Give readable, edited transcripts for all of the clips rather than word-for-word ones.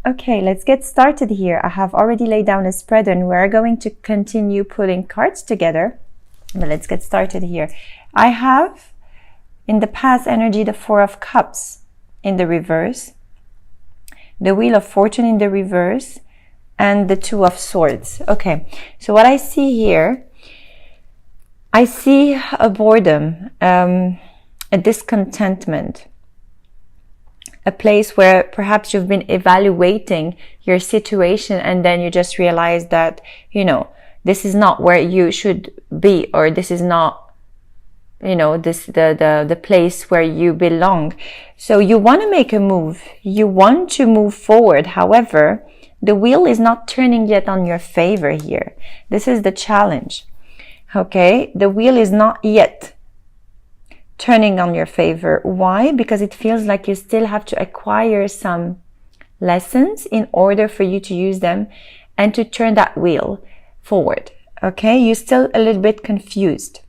Okay, let's get started here. I have already laid down a spread and we're going to continue pulling cards together. But let's get started here. I have in the past energy the Four of Cups in the reverse, the Wheel of Fortune in the reverse, and the Two of Swords. Okay, so what I see here, I see a boredom, a discontentment, a place where perhaps you've been evaluating your situation and then you just realize that, you know, this is not where you should be, or this is not, you know, the place where you belong. So you want to make a move. You want to move forward. However, the wheel is not turning yet on your favor here. This is the challenge. Okay, the wheel is not yet turning on your favor. Why? Because it feels like you still have to acquire some lessons in order for you to use them and to turn that wheel forward. Okay, you're still a little bit confused.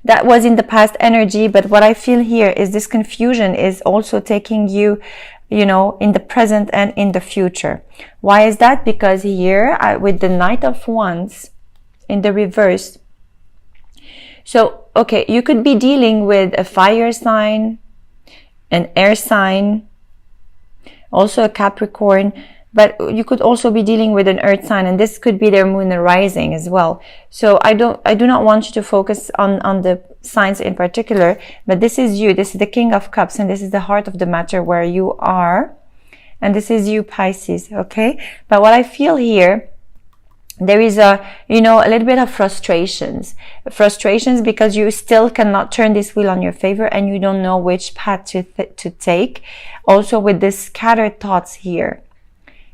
That was in the past energy, but what I feel here is this confusion is also taking you, you know, in the present and in the future. Why is that? Because here with the Knight of Wands in the reverse, so, okay, you could be dealing with a fire sign, an air sign, also a Capricorn, but you could also be dealing with an earth sign, and this could be their moon and rising as well. So I do not want you to focus on the signs in particular, but this is you. This is the King of Cups, and this is the heart of the matter where you are. And this is you, Pisces, okay? But what I feel here, there is a little bit of frustrations because you still cannot turn this wheel on your favor and you don't know which path to take. Also with this scattered thoughts here,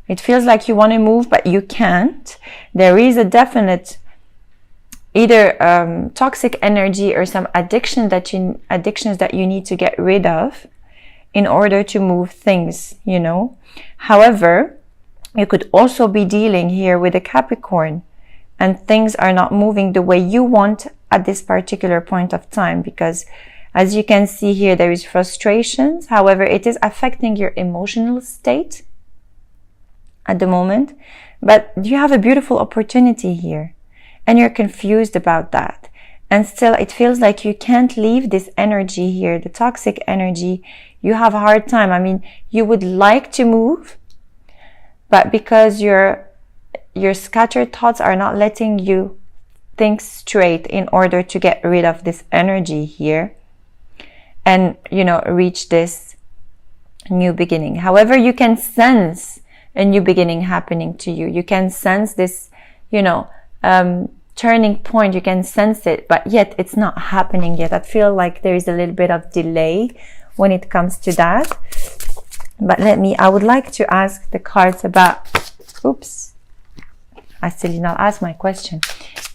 it feels like you want to move but you can't. There is a definite either toxic energy or some addictions that you need to get rid of in order to move things, you know. However, you could also be dealing here with a Capricorn and things are not moving the way you want at this particular point of time, because as you can see here, there is frustrations. However, it is affecting your emotional state at the moment, but you have a beautiful opportunity here and you're confused about that. And still it feels like you can't leave this energy here, the toxic energy. You have a hard time. I mean, you would like to move, but because your scattered thoughts are not letting you think straight in order to get rid of this energy here and, you know, reach this new beginning. However, you can sense a new beginning happening to you. You can sense this, you know, turning point. You can sense it, but yet it's not happening yet. I feel like there is a little bit of delay when it comes to that. But I would like to ask the cards about, oops, I still did not ask my question.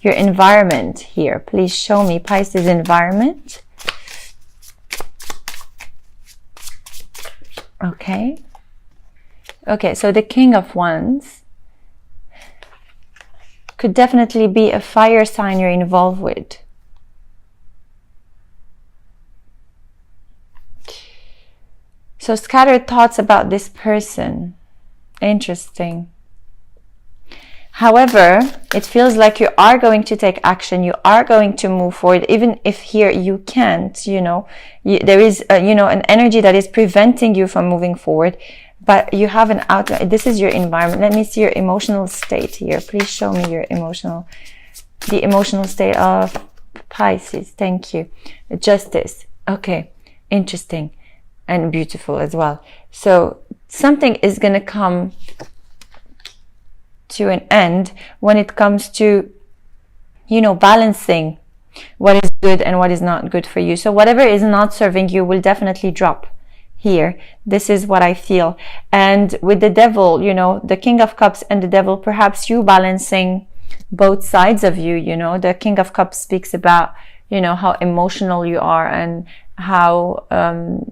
Your environment here. Please show me Pisces environment. Okay. Okay, so the King of Wands could definitely be a fire sign you're involved with. So scattered thoughts about this person. Interesting. However, it feels like you are going to take action. You are going to move forward, even if here you can't, you know. There is, an energy that is preventing you from moving forward, but you have an outlet. This is your environment. Let me see your emotional state here. Please show me the emotional state of Pisces. Thank you. Justice. Okay. Interesting. And beautiful as well. So something is going to come to an end when it comes to, you know, balancing what is good and what is not good for you. So whatever is not serving you will definitely drop here. This is what I feel. And with the devil, you know, the King of Cups and the devil, perhaps you balancing both sides of you, you know. The King of Cups speaks about, you know, how emotional you are and how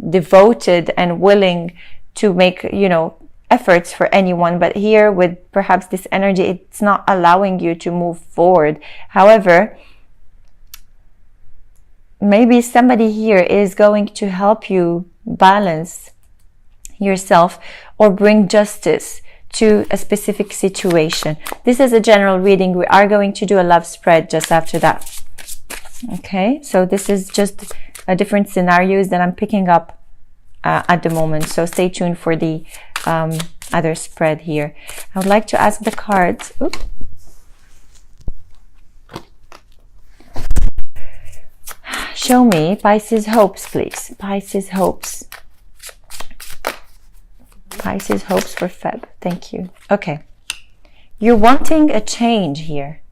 devoted and willing to make, you know, efforts for anyone. But here with perhaps this energy, it's not allowing you to move forward. However, maybe somebody here is going to help you balance yourself or bring justice to a specific situation. This is a general reading. We are going to do a love spread just after that. Okay, so this is just a different scenarios that I'm picking up at the moment. So stay tuned for the other spread here. I would like to ask the cards. Oops. Show me Pisces hopes, please. Pisces hopes. Pisces hopes for Feb. Thank you. Okay. You're wanting a change here.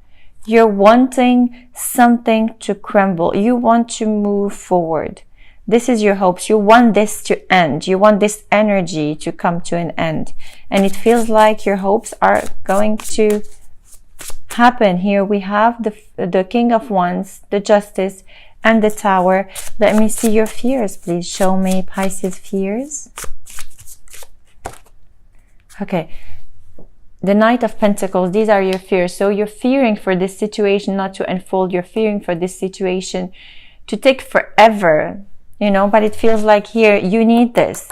You're wanting something to crumble. You want to move forward. This is your hopes. You want this to end. You want this energy to come to an end. And it feels like your hopes are going to happen. Here we have the King of Wands, the Justice, and the Tower. Let me see your fears, please. Show me Pisces fears. Okay. The Knight of Pentacles, these are your fears. So you're fearing for this situation not to unfold. You're fearing for this situation to take forever, you know, but it feels like here you need this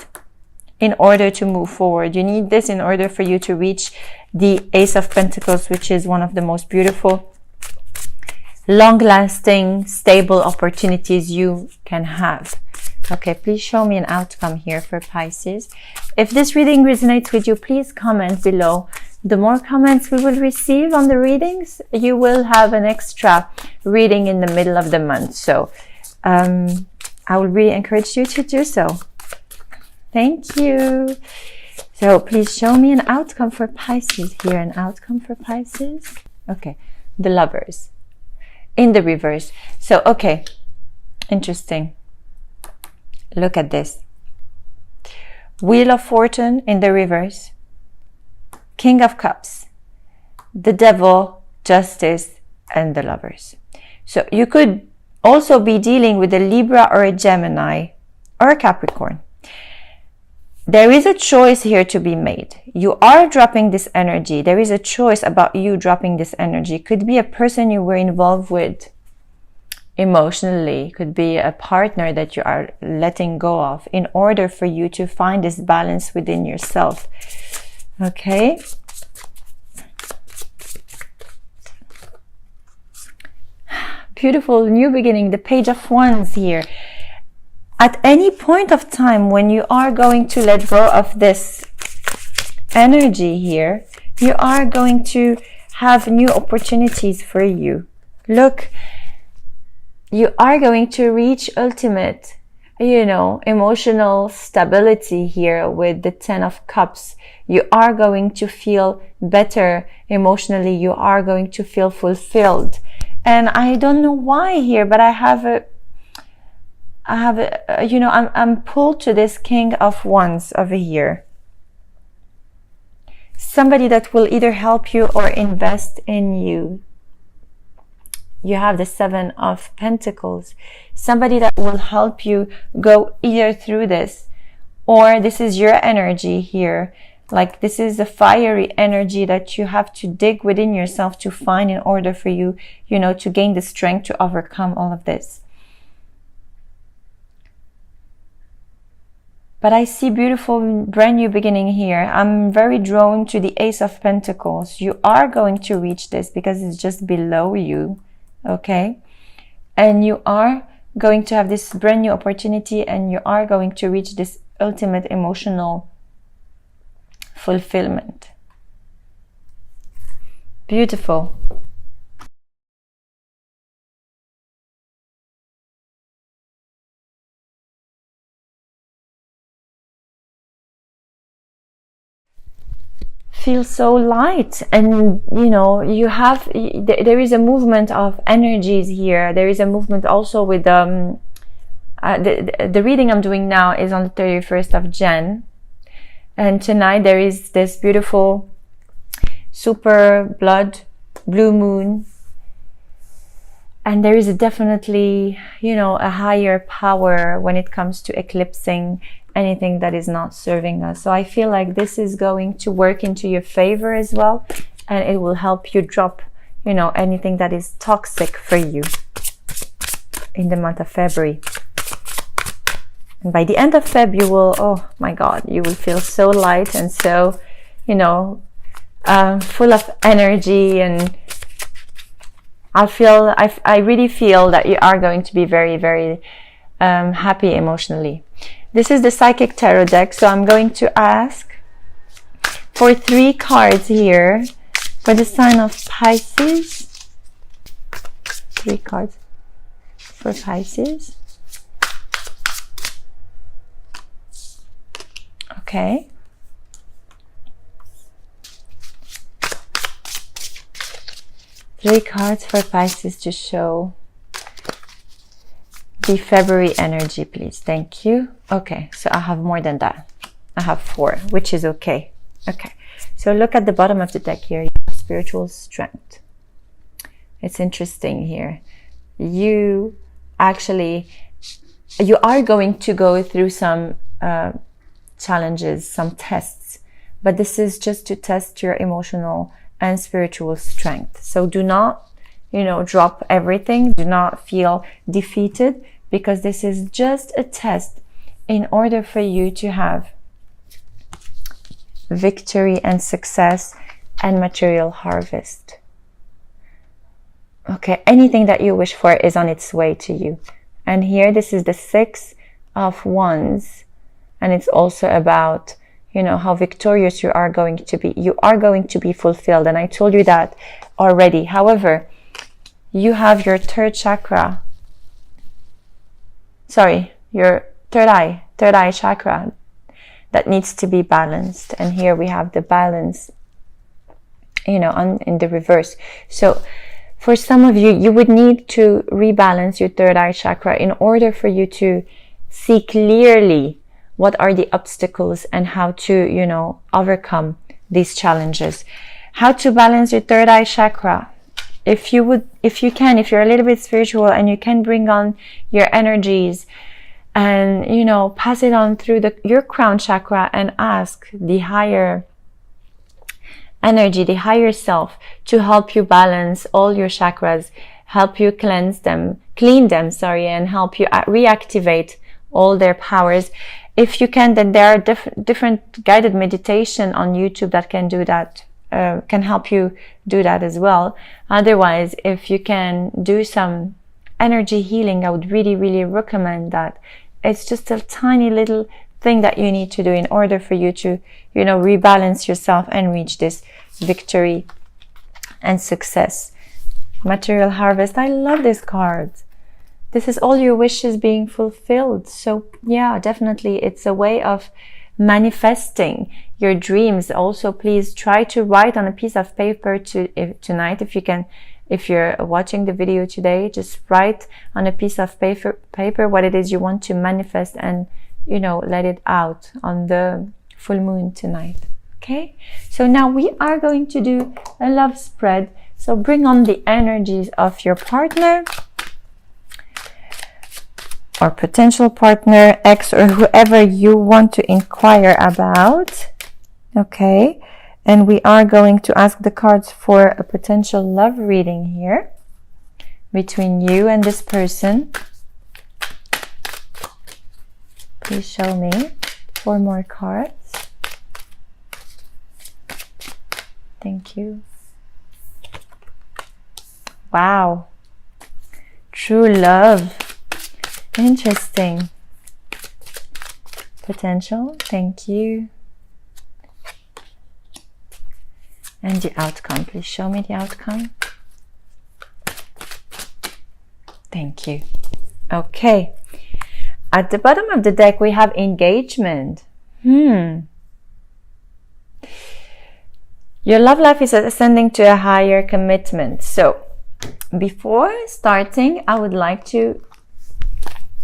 in order to move forward. You need this in order for you to reach the Ace of Pentacles, which is one of the most beautiful, long-lasting, stable opportunities you can have. Okay, please show me an outcome here for Pisces. If this reading resonates with you, please comment below. The more comments we will receive on the readings, you will have an extra reading in the middle of the month. So I will really encourage you to do so. Thank you. So please show me an outcome for Pisces here. An outcome for Pisces. Okay, the Lovers in the reverse. So, okay, interesting. Look at this. Wheel of Fortune in the reverse. King of Cups. The Devil, Justice, and the Lovers. So you could also be dealing with a Libra or a Gemini or a Capricorn. There is a choice here to be made. You are dropping this energy. There is a choice about you dropping this energy. It could be a person you were involved with emotionally. It could be a partner that you are letting go of in order for you to find this balance within yourself. Okay. Beautiful new beginning. The Page of Wands here. At any point of time when you are going to let go of this energy here, you are going to have new opportunities for you. Look, you are going to reach ultimate, you know, emotional stability here with the Ten of Cups. You are going to feel better emotionally. You are going to feel fulfilled. And I don't know why here, but you know, I'm pulled to this King of Wands over here. Somebody that will either help you or invest in you. You have the Seven of Pentacles. Somebody that will help you go either through this, or this is your energy here. Like this is a fiery energy that you have to dig within yourself to find in order for you, you know, to gain the strength to overcome all of this. But I see beautiful brand new beginning here. I'm very drawn to the Ace of Pentacles. You are going to reach this because it's just below you. Okay. And you are going to have this brand new opportunity and you are going to reach this ultimate emotional fulfillment. Beautiful. Feel so light, and you know, you have, there is a movement of energies here. There is a movement also with the reading I'm doing now is on the 31st of Jan, and tonight there is this beautiful super blue moon, and there is definitely, you know, a higher power when it comes to eclipsing anything that is not serving us. So I feel like this is going to work into your favor as well, and it will help you drop, you know, anything that is toxic for you in the month of February. And by the end of Feb, you will, oh my God, you will feel so light and so, you know, full of energy. And I really feel that you are going to be very, very happy emotionally. This is the Psychic Tarot deck. So I'm going to ask for 3 cards here for the sign of Pisces. 3 cards for Pisces. Okay. Three cards for Pisces to show the February energy, please. Thank you. Okay, so I have more than that. I have 4, which is okay. Okay, so look at the bottom of the deck here. You have spiritual strength. It's interesting here. You are going to go through some challenges, some tests, but this is just to test your emotional and spiritual strength. So do not, drop everything. Do not feel defeated, because this is just a test in order for you to have victory and success and material harvest. Okay, anything that you wish for is on its way to you. And here, this is the 6 of Wands. And it's also about, how victorious you are going to be. You are going to be fulfilled. And I told you that already. However, you have your third chakra. Sorry, your third eye chakra that needs to be balanced. And here we have the balance, in the reverse. So for some of you, you would need to rebalance your third eye chakra in order for you to see clearly what are the obstacles and how to, overcome these challenges. How to balance your third eye chakra. If you're a little bit spiritual and you can bring on your energies and, pass it on through your crown chakra and ask the higher energy, the higher self, to help you balance all your chakras, help you clean them, and help you reactivate all their powers. If you can, then there are different guided meditation on YouTube that can do that, can help you do that as well. Otherwise, if you can do some energy healing, I would really, really recommend that. It's just a tiny little thing that you need to do in order for you to, rebalance yourself and reach this victory and success. Material harvest. I love this card. This is all your wishes being fulfilled. So yeah, definitely it's a way of manifesting your dreams. Also, please try to write on a piece of paper tonight if you can. If you're watching the video today, just write on a piece of paper what it is you want to manifest and, let it out on the full moon tonight. Okay? So now we are going to do a love spread. So bring on the energies of your partner or potential partner, ex, or whoever you want to inquire about. Okay, and we are going to ask the cards for a potential love reading here between you and this person. Please show me 4 more cards. Thank you. Wow. True love. Interesting. Potential. Thank you. And the outcome. Please show me the outcome. Thank you. Okay. At the bottom of the deck, we have engagement. Your love life is ascending to a higher commitment. So, before starting, I would like to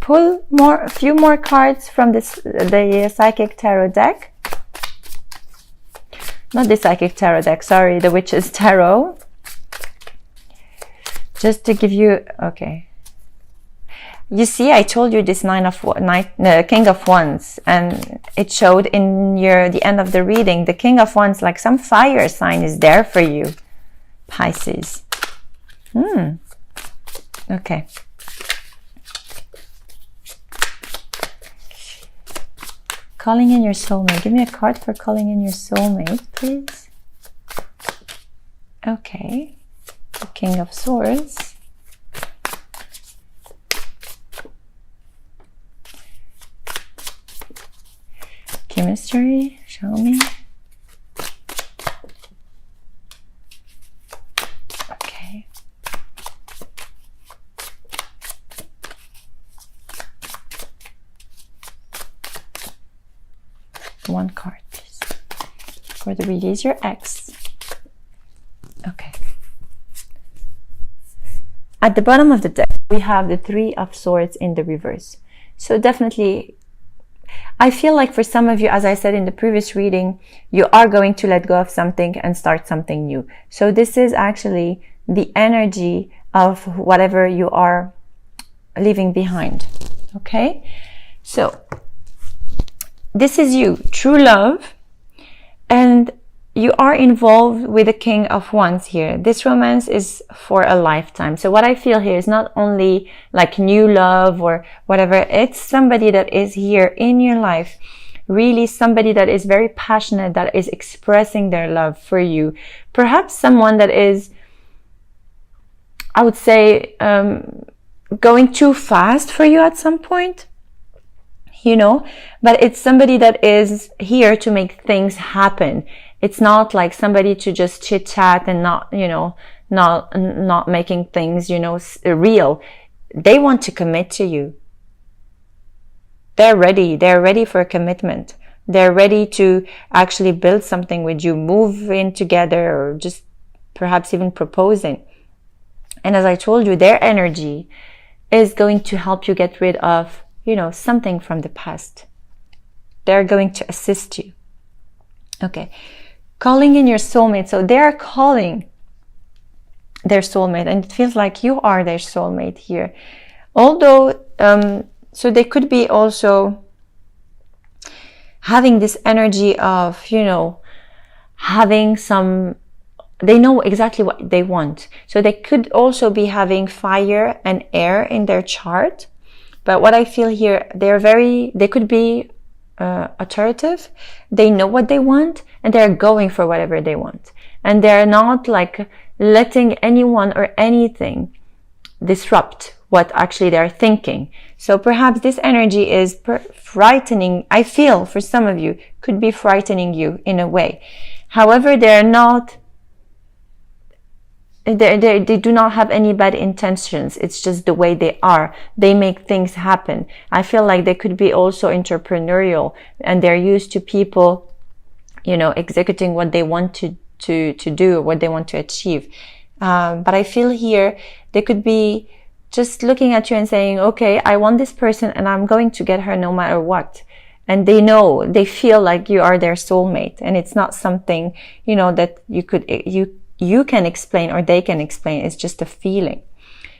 pull a few more cards from the Psychic Tarot deck. Not the Psychic Tarot deck, sorry, the Witch's Tarot. Just to give you, okay. You see, I told you this King of Wands, and it showed in the end of the reading. The King of Wands, like some fire sign, is there for you, Pisces. Okay. calling in your soulmate. Give me a card for calling in your soulmate, please. Okay. The King of Swords. Chemistry, show me. Okay. One card, please. For the release your ex. Okay. At the bottom of the deck, we have the Three of Swords in the reverse. So definitely, I feel like for some of you, as I said in the previous reading, you are going to let go of something and start something new. So this is actually the energy of whatever you are leaving behind. Okay? So this is you, true love, and you are involved with the King of Wands here. This romance is for a lifetime. So what I feel here is not only like new love or whatever, it's somebody that is here in your life, really somebody that is very passionate, that is expressing their love for you. Perhaps someone that is, I would say, going too fast for you at some point, you know, but it's somebody that is here to make things happen. It's not like somebody to just chit chat and not, you know, not making things, you know, real. They want to commit to you. They're ready. They're ready for a commitment. They're ready to actually build something with you, move in together, or just perhaps even proposing. And as I told you, their energy is going to help you get rid of, you know, something from the past. They're going to assist you. Okay. Calling in your soulmate. So they're calling their soulmate, and it feels like you are their soulmate here. Although, so they could be also having this energy of, you know, having some, they know exactly what they want. So they could also be having fire and air in their chart. But what I feel here, they could be authoritative. They know what they want, and they're going for whatever they want. And they're not like letting anyone or anything disrupt what actually they're thinking. So perhaps this energy is frightening. I feel for some of you, could be frightening you in a way. However, they're not, they do not have any bad intentions. It's just the way they are. They make things happen. I feel like they could be also entrepreneurial, and they're used to people, you know, executing what they want to do, what they want to achieve. But I feel here, they could be just looking at you and saying, okay, I want this person and I'm going to get her no matter what. And they know, they feel like you are their soulmate, and it's not something, you know, that you can explain or they can explain. It's just a feeling.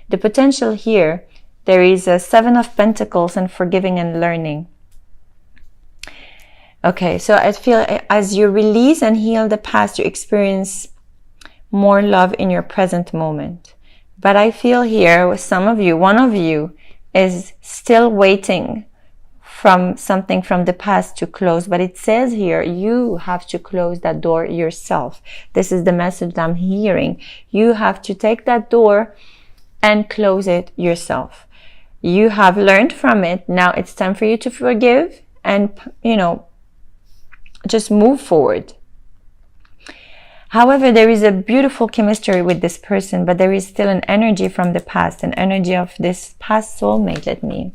The potential here, there is a Seven of Pentacles and forgiving and learning. Okay, so I feel as you release and heal the past, you experience more love in your present moment. But I feel here with some of you, one of you is still waiting from something from the past to close. But it says here, you have to close that door yourself. This is the message I'm hearing. You have to take that door and close it yourself. You have learned from it. Now it's time for you to forgive and, you know, just move forward. However, there is a beautiful chemistry with this person, but there is still an energy from the past, an energy of this past soulmate.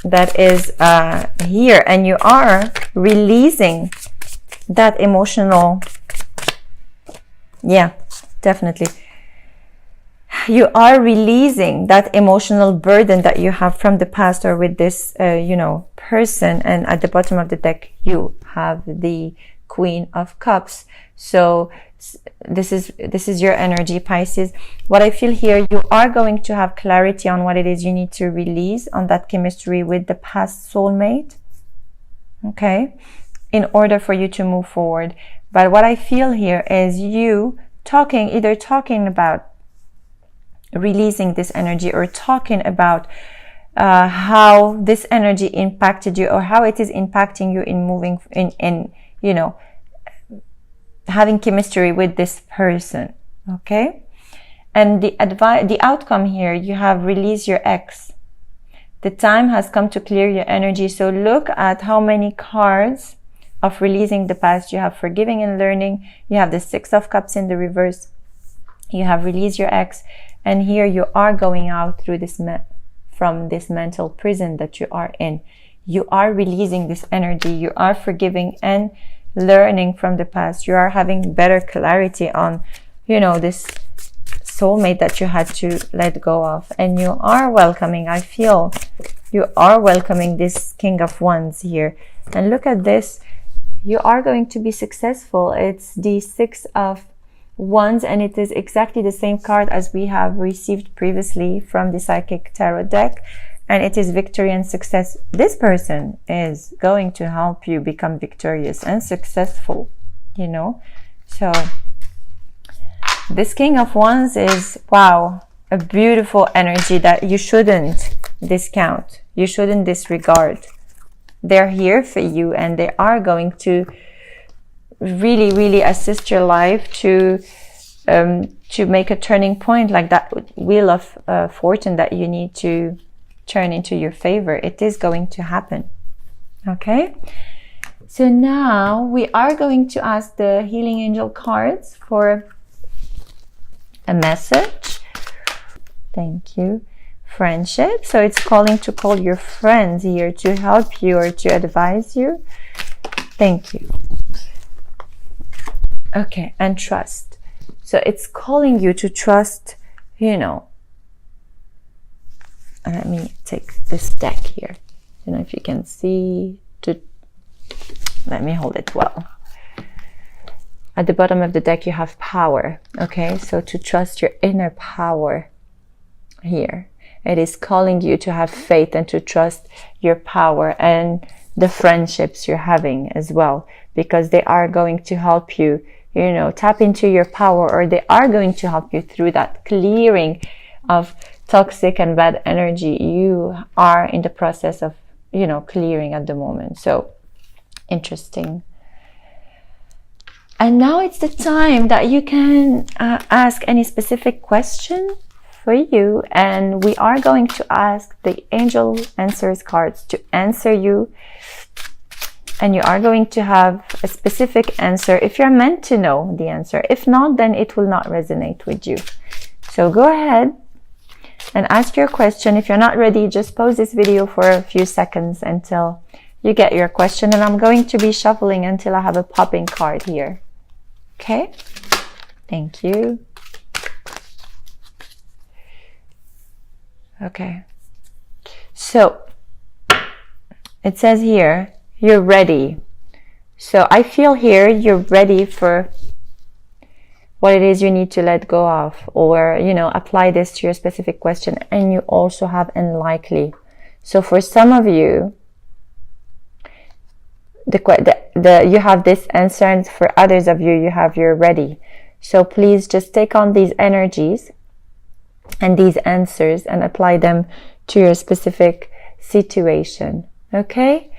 That is here, and you are releasing that emotional, yeah, definitely. You are releasing that emotional burden that you have from the past or with this, you know, person. And at the bottom of the deck, you have the Queen of Cups. So this is your energy, Pisces. What I feel here, you are going to have clarity on what it is you need to release on that chemistry with the past soulmate, okay, in order for you to move forward. But what I feel here is you either talking about releasing this energy or talking about how this energy impacted you, or how it is impacting you in moving in you know, having chemistry with this person. Okay, and the outcome here, you have release your ex. The time has come to clear your energy. So look at how many cards of releasing the past. You have forgiving and learning. You have the 6 of Cups in the reverse. You have released your ex, and here you are going out through this from this mental prison that you are in. You are releasing this energy. You are forgiving and learning from the past. You are having better clarity on, you know, this soulmate that you had to let go of, and you are welcoming, I feel you are welcoming this King of Wands here. And look at this, you are going to be successful. It's the 6 of Wands, and it is exactly the same card as we have received previously from the Psychic Tarot deck, and it is victory and success. This person is going to help you become victorious and successful, you know. So this King of Wands is, wow, a beautiful energy that you shouldn't discount. You shouldn't disregard. They're here for you, and they are going to really, really assist your life to make a turning point, like that wheel of fortune that you need to turn into your favor. It is going to happen. Okay? So now we are going to ask the Healing Angel cards for a message. Thank you. Friendship. So it's calling to call your friends here to help you or to advise you. Thank you. Okay, and trust. So it's calling you to trust, you know. Let me take this deck here. You know, if you can see, let me hold it well. At the bottom of the deck, you have power. Okay, so to trust your inner power here. It is calling you to have faith and to trust your power and the friendships you're having as well, because they are going to help you, you know, tap into your power, or they are going to help you through that clearing of toxic and bad energy you are in the process of, you know, clearing at the moment. So interesting. And now it's the time that you can ask any specific question for you, and we are going to ask the Angel Answers cards to answer you, and you are going to have a specific answer if you're meant to know the answer. If not, then it will not resonate with you. So go ahead and ask your question. If you're not ready, just pause this video for a few seconds until you get your question, and I'm going to be shuffling until I have a popping card here. Okay, thank you. Okay, so it says here, you're ready. So I feel here you're ready for what it is you need to let go of, or, you know, apply this to your specific question. And you also have unlikely. So for some of you, you have this answer, and for others of you, you have you're ready. So please just take on these energies and these answers and apply them to your specific situation. Okay?